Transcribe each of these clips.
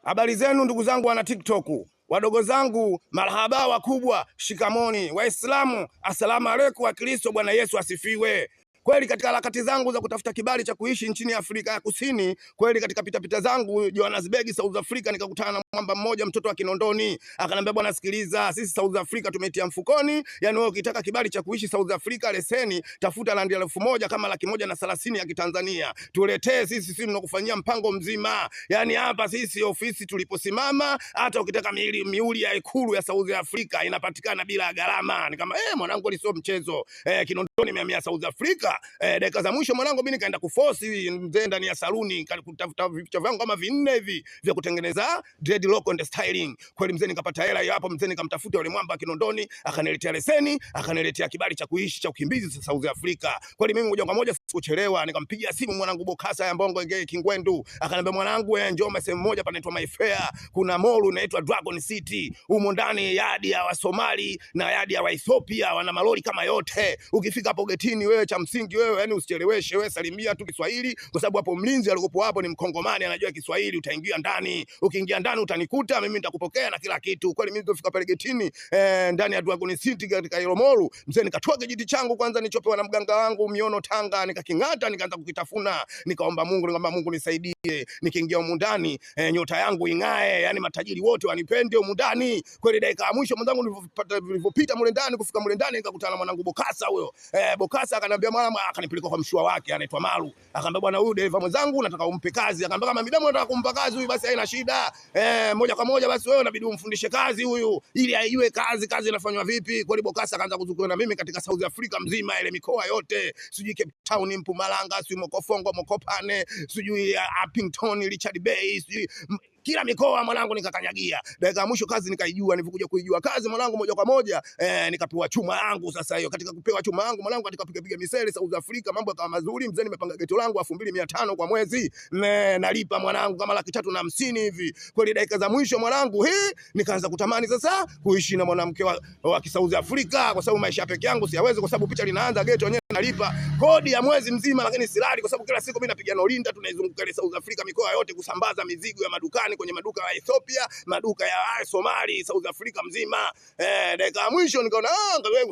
Habari zenu ndugu zangu wana TikTok, wadogo zangu, marhaba, wakubwa, shikamoni, Waislamu, asalamu alaykum, Wakristo, Bwana Yesu asifiwe. Kweli katika harakati zangu za kutafuta kibali cha kuishi nchini Afrika ya Kusini, kweli katika pitapita zangu Johannesburg, South Africa, nikakutana na mwamba mmoja, mtoto wa Kinondoni. Akaniambia, bwana sikiliza, sisi South Africa tumetia mfukoni, yani wewe ukitaka kibali cha kuishi South Africa leseni, tafuta randi 1000 kama 130 ya Kitanzania. Tuletee sisi tunakufanyia mpango mzima. Yani hapa sisi ofisi tuliposimama, hata ukitaka miuli ya ikulu ya South Africa inapatikana bila gharama. Ni kama mwanangu ni sio mchezo. Kinondoni mehamia South Africa. Dakika za mwisho mwanangu mimi nikaenda kuforce mzee ndani ya saluni kutafuta vitu vyangu kama 4 hivi vya kutengeneza dreadlock and styling. Kweli mzee nikapata hela hiyo hapo, mzee nikamtafuta yule mwamba Kinondoni, akaniletea leseni, akaniletea kibali cha kuishi cha ukimbizi South Africa. Kweli mimi moja kwa moja sikuchelewa, nikampigia simu mwanangu Bokasa ya Mbongo Ngei Kingwendu, akaniambia mwanangu njoo sehemu moja panaitwa Mayfair, kuna mall inaitwa Dragon City, humo ndani yadi ya Wasomali na yadi ya Waethiopia, wana malori kama yote. Ukifika hapo getini wewe cha msingi wewe yani usicheleweshe, wewe salimia tu Kiswahili, kwa sababu hapo mlinzi alikopo hapo ni Mkongomani, anajua Kiswahili. Utaingia ndani, ukiingia ndani utanikuta mimi, nitakupokea na kila kitu. Kweli mimi nilipofika pale getini ndani ya Dragon City katika hilo mall, mzee nikatoa kijiti changu kwanza nichopewa na mganga wangu Miono Tanga, nikakingata nikaanza kukitafuna, nikaomba Mungu nisaidie, nikiingia humu ndani nyota yangu ing'ae, yani matajiri wote wanipende humu ndani. Kweli dakika ya mwisho mwanangu nilipopita mule ndani, kufika mule ndani nikakutana na mwanangu Bokasa huyo. Bokasa akaniambia mama, akanipeleka kwa mshua wake anaitwa Maru. Akamwambia bwana, huyu dereva mwenzangu nataka umpe kazi. Akamwambia kama midamu nataka kumpa kazi huyu basi haina shida. Moja kwa moja basi wewe unabidi umfundishe kazi huyu ili aiwe kazi inafanywa vipi. Kweli Bokasa akaanza kuzunguka na mimi katika South Africa mzima, ile mikoa yote, sijui Cape Town, Mpumalanga, sijui Mokofongo, Mokopane, sijui Upington, Richard Bay, sijui kila mikoa mwanangu nikakanyagia. Dakika ya mwisho kazi nikaijua, nilikuja kuijua kazi mwanangu moja kwa moja nikapewa chuma yangu. Sasa hiyo katika kupewa chuma yangu mwanangu, katika piga miseli South Africa mambo yakawa mazuri. Mzee nimepanga geto langu 2500 kwa mwezi, nalipa mwanangu kama 350 hivi. Kweli dakika za mwisho mwanangu nikaanza kutamani sasa kuishi na mwanamke wa South Africa, kwa sababu maisha peke yangu siwezi, kwa sababu picha linaanza geto yenyewe nalipa kodi ya mwezi mzima, lakini silali kwa sababu kila siku mimi napiga nolinda, tunaizunguka ile South Africa mikoa yote kusambaza mizigo ya madukani, kwenye maduka ya Ethiopia, maduka ya Somali, South Africa mzima. Dakika ya mwisho nikaona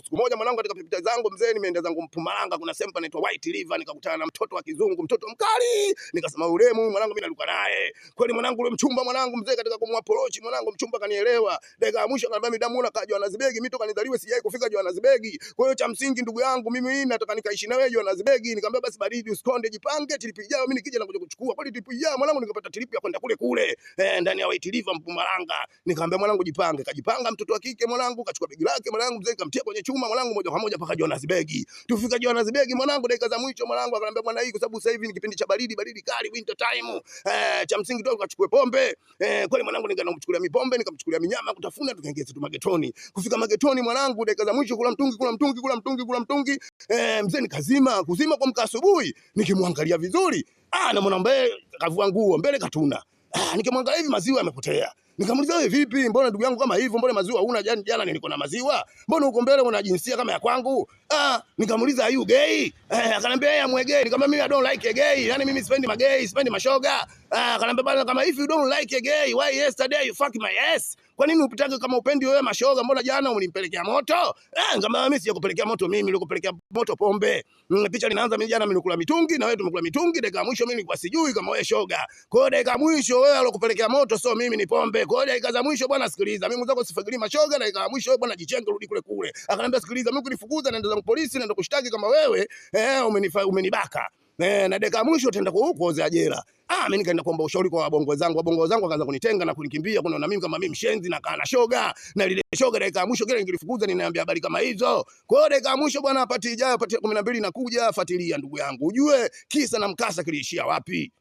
siku moja mwanangu katika pita zangu mzee nimeenda zangu Mpumalanga, kuna sempa inaitwa White River, nikakutana na mtoto wa kizungu, mtoto mkali. Nikasema yule mwanangu mimi naluka naye. Kweli mwanangu yule mchumba mwanangu mzee katika kumapproach mwanangu mchumba kanielewa. Dakika ya mwisho akaniambia midamu una Johannesburg, mimi toka nizaliwe sijai kufika Johannesburg. Kwa hiyo cha msingi ndugu yangu mimi nataka nikaishi na wewe Johannesburg. Nikamwambia basi baridi usikonde, jipange, trip ijayo mimi nikija na kuja kuchukua. Kweli trip ijayo mwanangu nikapata trip ya kwenda kule ndani ya White River Mpumalanga. Nikamwambia mwanangu jipange, kajipanga mtoto wa kike mwanangu, kachukua begi lake mwanangu mzee kamtia kwenye chuma mwanangu, moja kwa moja paka Johannesburg. Tufika Johannesburg mwanangu, dakika za mwisho mwanangu akaniambia bwana, hii kwa sababu sasa hivi ni kipindi cha baridi kali, winter time, cha msingi tu ukachukue pombe. Kweli mwanangu nikaenda kumchukulia mipombe, nikamchukulia minyama kutafuna, tukaingia tu magetoni. Kufika magetoni mwanangu, dakika za mwisho kula mtungi. Mzee nikazima kwa mka asubuhi, nikimwangalia vizuri na mwanambe kavua nguo mbele katuna. Nikimwangalia hivi maziwa yamepotea. Nikamuuliza wewe vipi, mbona ndugu yangu kama hivyo, mbona maziwa huna? Jana nilikuwa na maziwa, mbona uko mbele una jinsia kama ya kwangu? Nikamuuliza are you gay? Akaniambia yeye am gay. Nikamwambia mimi I don't like a gay, yani mimi sipendi magay, sipendi mashoga. Akaniambia bana, kama if you don't like a gay, why yesterday you fuck my ass? Kwa nini upitake kama upendi wewe mashoga, mbona jana ulinipelekea moto? Nikamwambia mimi sijakupelekea moto, mimi nilikupelekea moto pombe. Picha linaanza mimi jana nilikula mitungi na wewe tumekula mitungi. Dakika mwisho mimi nilikuwa sijui kama wewe shoga. Kwa hiyo dakika mwisho wewe alokupelekea moto so mimi ni pombe. Kwa hiyo dakika za mwisho bwana sikiliza, mimi mzako sifagili mashoga. Dakika ya mwisho wewe bwana jichenge rudi kule. Akaniambia sikiliza, mimi kunifukuza naenda za polisi, naenda kushtaki kama wewe umenibaka. Na dakika mwisho utaenda kuozea jela. Mimi nikaenda kuomba ushauri kwa wabongo wenzangu wakaanza kunitenga na kunikimbia, kuna mimi kama mimi mshenzi na kana shoga, na lile shoga dakika ya mwisho kile ningelifukuza ninaambia habari kama hizo. Kwa hiyo dakika ya mwisho bwana pati ijayo pati 12 nakuja, fuatilia ndugu yangu ujue kisa na mkasa kiliishia wapi.